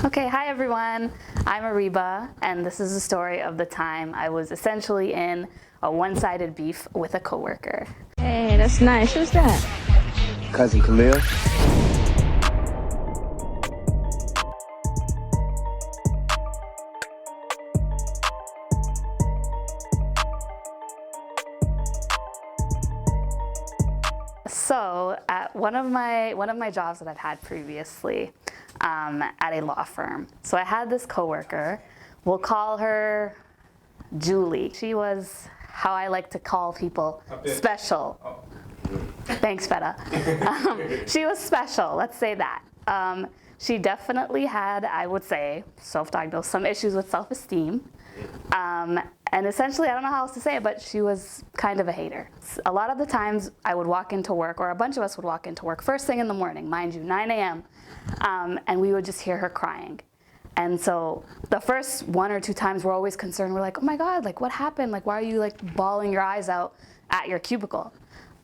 Okay, hi everyone. I'm Ariba, and this is the story of the time I was essentially in a one-sided beef with a coworker. Hey, that's nice. Who's that? Couxin Khalil. So, at one of my jobs that I've had previously, at a law firm. So I had this coworker. We'll call her Julie. She was how I like to call people, special. Oh. Thanks, Feta. She was special, let's say that. She definitely had, I would say, self-diagnosed, some issues with self-esteem. And essentially, I don't know how else to say it, but she was kind of a hater. A lot of the times I would walk into work, or a bunch of us would walk into work first thing in the morning, mind you, 9 a.m., and we would just hear her crying. And so the first one or two times we're always concerned. We're like, oh my God, like what happened? Like, why are you like bawling your eyes out at your cubicle?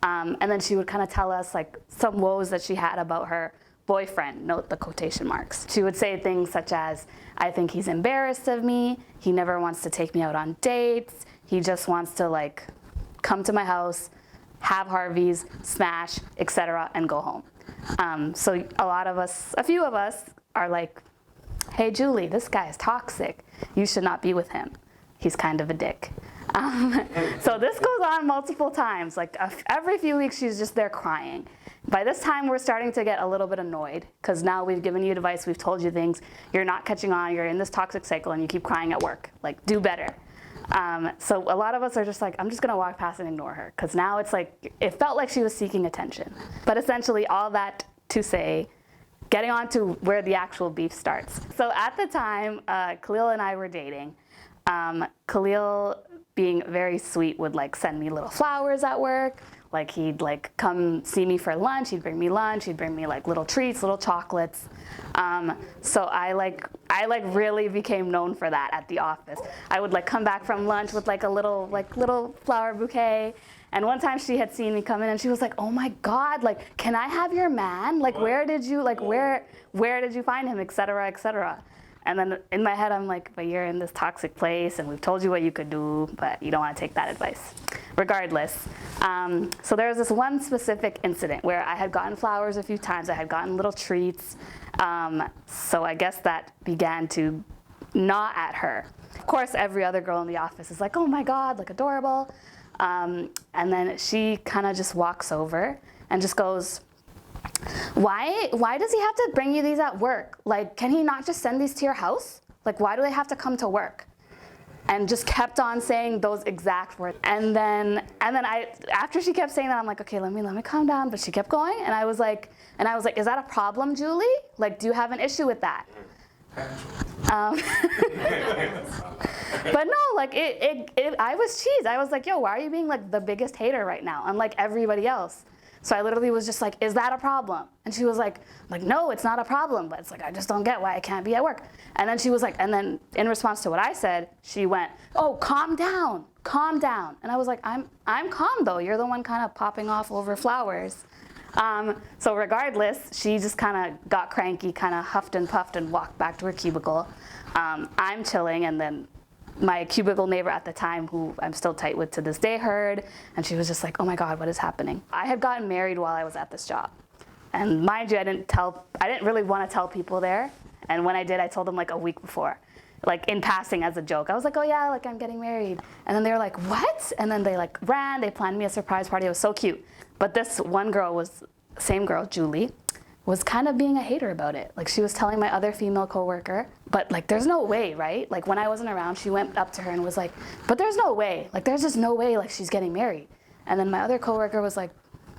And then she would kind of tell us like some woes that she had about her boyfriend, note the quotation marks. She would say things such as, I think he's embarrassed of me. He never wants to take me out on dates. He just wants to like come to my house, have Harveys, smash, etc., and go home. So a few of us are like, hey Julie, this guy is toxic. You should not be with him. He's kind of a dick. So this goes on multiple times. Like every few weeks she's just there crying. By this time we're starting to get a little bit annoyed because now we've given you advice, we've told you things, you're not catching on, you're in this toxic cycle and you keep crying at work. Like do better. So a lot of us are just like, I'm just gonna walk past and ignore her because now it's like, it felt like she was seeking attention. But essentially all that to say, getting on to where the actual beef starts. So at the time, Khalil and I were dating. Khalil, being very sweet, would like send me little flowers at work. Like he'd like come see me for lunch, he'd bring me lunch, he'd bring me like little treats, little chocolates. So I really became known for that at the office. I would like come back from lunch with like a little flower bouquet. And one time she had seen me come in and she was like, oh my God, like, can I have your man? Like, where did you find him, et cetera, et cetera. And then in my head, I'm like, but you're in this toxic place and we've told you what you could do, but you don't want to take that advice. Regardless, so there was this one specific incident where I had gotten flowers a few times, I had gotten little treats. So I guess that began to gnaw at her. Of course, every other girl in the office is like, oh my God, like adorable. And then she kind of just walks over and just goes, why does he have to bring you these at work? Like, can he not just send these to your house? Like, why do they have to come to work? And just kept on saying those exact words. And then after she kept saying that, I'm like, okay, let me calm down. But she kept going, and I was like, is that a problem, Julie? Like, do you have an issue with that? But no, like I was cheesed. I was like, yo, why are you being like the biggest hater right now, unlike everybody else? So I literally was just like, is that a problem? And she was like, no, it's not a problem, but it's like, I just don't get why I can't be at work. And then she was like, and then in response to what I said, she went, oh, calm down. And I was like, I'm calm though. You're the one kind of popping off over flowers. So regardless, she just kind of got cranky, kind of huffed and puffed and walked back to her cubicle. I'm chilling, and then my cubicle neighbor at the time, who I'm still tight with to this day, heard, and she was just like, oh my God, what is happening? I had gotten married while I was at this job. And mind you, I didn't really want to tell people there. And when I did, I told them like a week before, like in passing as a joke. I was like, oh yeah, like I'm getting married. And then they were like, what? And then they like ran, they planned me a surprise party. It was so cute. But this one girl same girl, Julie, was kind of being a hater about it. Like she was telling my other female coworker, but like there's no way, right? Like when I wasn't around, she went up to her and was like, but there's no way. Like there's just no way like she's getting married. And then my other coworker was like,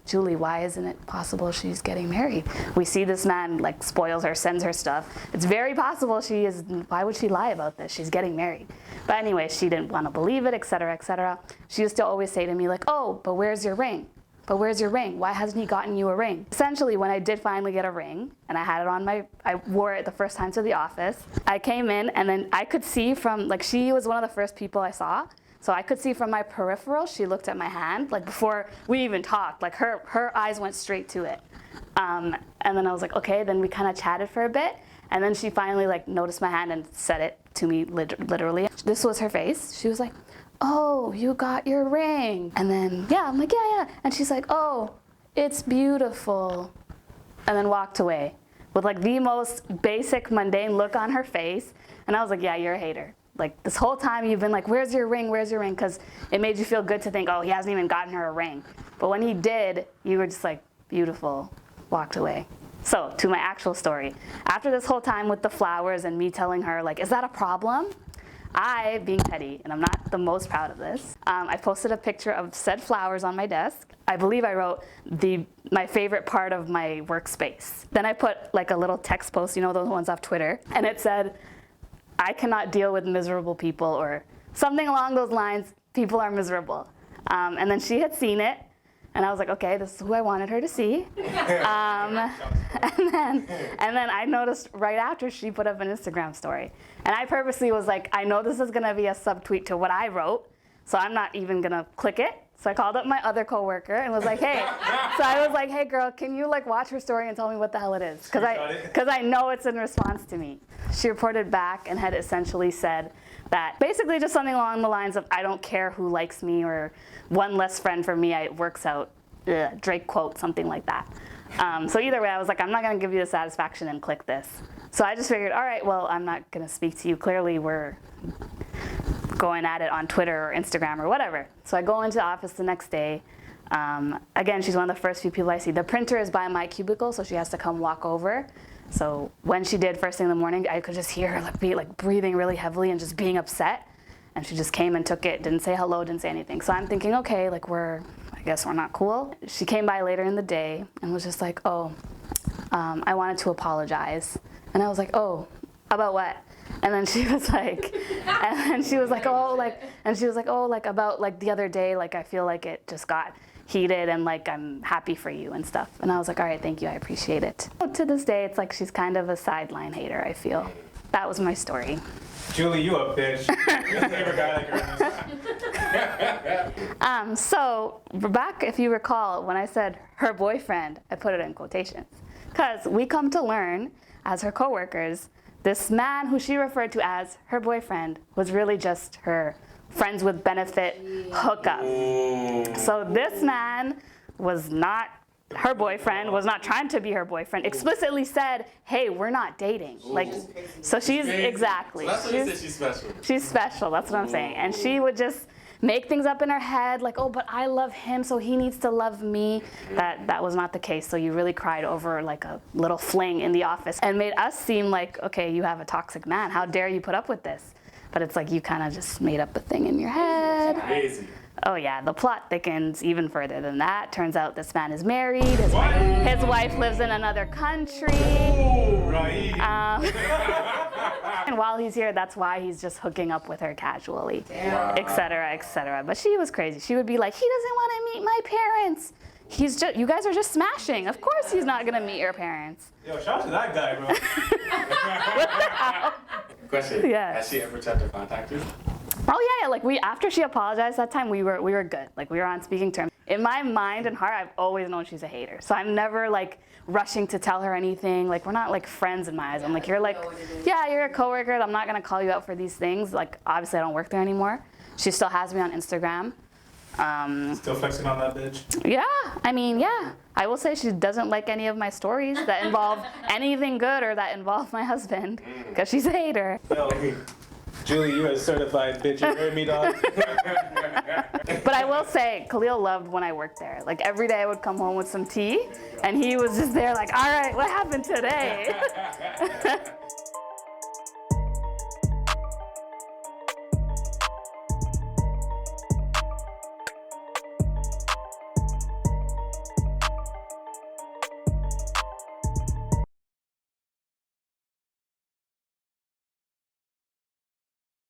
Julie, why isn't it possible she's getting married? We see this man like spoils her, sends her stuff. It's very possible why would she lie about this? She's getting married. But anyway, she didn't want to believe it, et cetera, et cetera. She used to always say to me like, oh, but where's your ring? But where's your ring? Why hasn't he gotten you a ring? Essentially, when I did finally get a ring, and I had it on I wore it the first time to the office, I came in and then I could see from, like she was one of the first people I saw, so I could see from my peripheral, she looked at my hand, like before we even talked, like her eyes went straight to it. And then I was like, okay, then we kind of chatted for a bit, And then she finally like noticed my hand and said it to me literally. This was her face. She was like, oh, you got your ring. And then, yeah, I'm like, yeah. And she's like, oh, it's beautiful. And then walked away with like the most basic, mundane look on her face. And I was like, yeah, you're a hater. Like this whole time you've been like, where's your ring? Where's your ring? Because it made you feel good to think, oh, he hasn't even gotten her a ring. But when he did, you were just like, beautiful, walked away. So to my actual story, after this whole time with the flowers and me telling her like, is that a problem? I, being petty, and I'm not the most proud of this, I posted a picture of said flowers on my desk. I believe I wrote my favorite part of my workspace. Then I put like a little text post, you know, those ones off Twitter, and it said, I cannot deal with miserable people, or something along those lines, people are miserable. And then she had seen it, and I was like, okay, this is who I wanted her to see. And then I noticed right after she put up an Instagram story. And I purposely was like, I know this is gonna be a subtweet to what I wrote, so I'm not even gonna click it. So I called up my other coworker and was like, hey. So I was like, hey girl, can you like watch her story and tell me what the hell it is? Because I know it's in response to me. She reported back and had essentially said that basically just something along the lines of, I don't care who likes me, or one less friend for me, it works out. Drake quote, something like that. So either way, I was like, I'm not gonna give you the satisfaction and click this. So I just figured, all right, well, I'm not gonna speak to you. Clearly we're going at it on Twitter or Instagram or whatever. So I go into the office the next day. Again, she's one of the first few people I see. The printer is by my cubicle, so she has to come walk over. So when she did first thing in the morning, I could just hear her be like breathing really heavily and just being upset. And she just came and took it, didn't say hello, didn't say anything. So I'm thinking, okay, like I guess we're not cool. She came by later in the day and was just like, oh, I wanted to apologize. And I was like, oh, about what? And then she was like, about like the other day, like I feel like it just got heated and like I'm happy for you and stuff. And I was like, all right, thank you, I appreciate it. To this day, it's like she's kind of a sideline hater, I feel. That was my story. Julie, you a bitch. Your favorite guy like her. So back, if you recall, when I said her boyfriend, I put it in quotations. Because we come to learn, as her coworkers, this man who she referred to as her boyfriend was really just her friends with benefit hookup. So this man was not her boyfriend, was not trying to be her boyfriend, explicitly said, hey, we're not dating. Like, so she's, exactly. So that's what you said, she's special. She's special, that's what I'm saying. And she would just make things up in her head, like, oh, but I love him, so he needs to love me. That was not the case. So you really cried over like a little fling in the office and made us seem like, okay, you have a toxic man. How dare you put up with this? But it's like you kind of just made up a thing in your head. Crazy. Oh yeah, the plot thickens even further than that. Turns out this man is married. His wife lives in another country. And while he's here, that's why he's just hooking up with her casually, etc., etc. But she was crazy. She would be like, he doesn't want to meet my parents. You guys are just smashing. Of course he's not gonna meet your parents. Yo, shout out to that guy, bro. Question. Yeah. Has she ever tried to contact you? Oh yeah, like after she apologized that time, we were good. Like we were on speaking terms. In my mind and heart, I've always known she's a hater. So I'm never like rushing to tell her anything. Like we're not like friends in my eyes. I'm like, you're a coworker. I'm not gonna call you out for these things. Like obviously I don't work there anymore. She still has me on Instagram. Still flexing on that bitch? Yeah, I mean, yeah. I will say she doesn't like any of my stories that involve anything good or that involve my husband, because she's a hater. Yo, Julie, you're a certified bitch. You heard me, dog? But I will say, Khalil loved when I worked there. Like every day I would come home with some tea, and he was just there like, all right, what happened today?